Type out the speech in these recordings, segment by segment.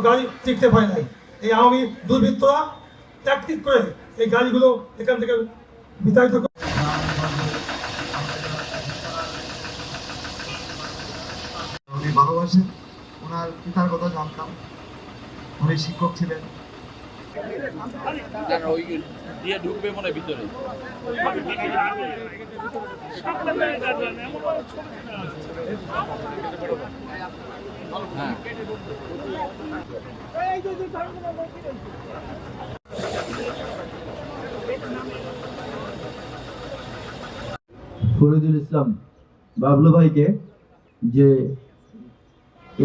গাড়ি টিকতে পারে নাই। এই আওয়ামী দুর্বৃত্তরা ট্যাকটিক করে এই গাড়িগুলো এখান থেকে বিতাড়িত করে। উনি ভালোবাসেন, ওনার পিতার কথা জানতাম, উনি শিক্ষক ছিলেন। ওই দিয়ে ঢুকবে মনে ভিতরে। হ্যাঁ ফরিদুল ইসলাম বাবলু ভাইকে যে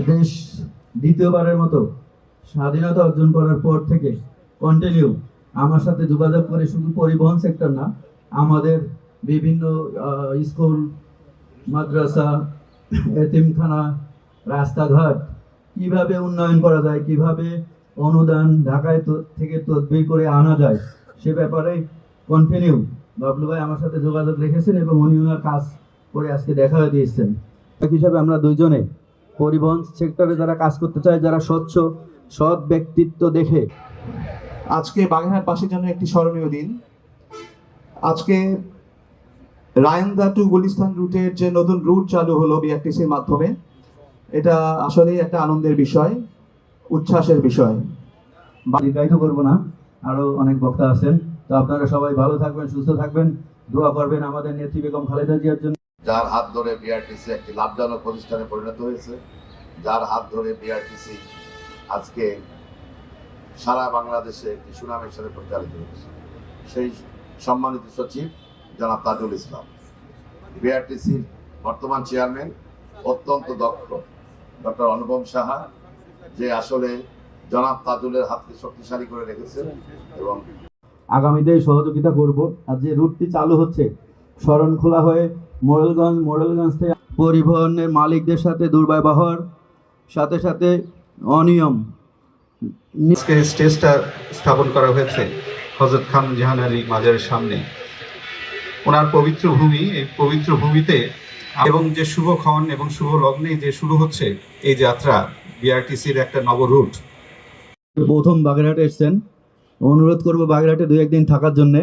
দেশ দ্বিতীয়বারের মতো স্বাধীনতা অর্জন করার পর থেকে কন্টিনিউ আমার সাথে যোগাযোগ করে, শুধু পরিবহন সেক্টর না, আমাদের বিভিন্ন স্কুল, মাদ্রাসা, এতিমখানা, রাস্তাঘাট কিভাবে উন্নয়ন করা যায়, কিভাবে অনুদান ঢাকায় থেকে তদবির করে আনা যায়, সে ব্যাপারে কন্টিনিউ বাবলু ভাই আমার সাথে যোগাযোগ রেখেছেন এবং উনি ওনার কাজ করে আজকে দেখা হয়ে দিয়েছেন। হিসাবে আমরা দুইজনে পরিবহন সেক্টরে যারা কাজ করতে চায়, যারা স্বচ্ছ সৎ ব্যক্তিত্ব দেখে। আজকে বাগেরহাট বাসীর জন্য একটি স্মরণীয় দিন। আজকে রায়ন্দা টু গুলিস্তান রুটের যে নতুন রুট চালু হলো বিআরটিসির মাধ্যমে, এটা আসলেই একটা আনন্দের বিষয়, উচ্ছ্বাসের বিষয়। দীর্ঘায়িত করবো না, আরো অনেক বক্তা আছেন। তো আপনারা সবাই ভালো থাকবেন, সুস্থ থাকবেন, দোয়া করবেন আমাদের নেত্রী বেগম খালেদা জিয়ার জন্য, যার হাত ধরে বিআরটিসি একটি লাভজনক প্রতিষ্ঠানে পরিণত হয়েছে, যার হাত ধরে বিআরটিসি আজকে সারা বাংলাদেশে একটি সুনামের সাথে পরিচালিত হয়েছে। সেই সম্মানিত সচিব জনাব তাজুল ইসলাম, বিআরটিসির বর্তমান চেয়ারম্যান অত্যন্ত দক্ষ ডক্টর অনুপম সাহা, যে আসলে জনাব তাজুলের হাতকে শক্তিশালী করে রেখেছেন এবং আগামীতে সহযোগিতা করব। আর যে রুটটি চালু হচ্ছে শরণখোলা হয়ে মোড়েলগঞ্জ থেকে, পরিবহনের মালিকদের সাথে দুর্ব্যবহার, সাথে সাথে অনিয়ম। স্টেজটা স্থাপন করা হয়েছে হযরত খান জাহান আলী মাজারের সামনে, ওনার পবিত্র ভূমি। এই পবিত্র ভূমিতে এবং যে শুভক্ষণ এবং শুভ লগ্নে যে শুরু হচ্ছে এই যাত্রা, বিআরটিসির একটা নব রুট। প্রথম বাগেরহাটে এসছেন, অনুরোধ করবো বাগেরহাটে 2-1 দিন থাকার জন্যে।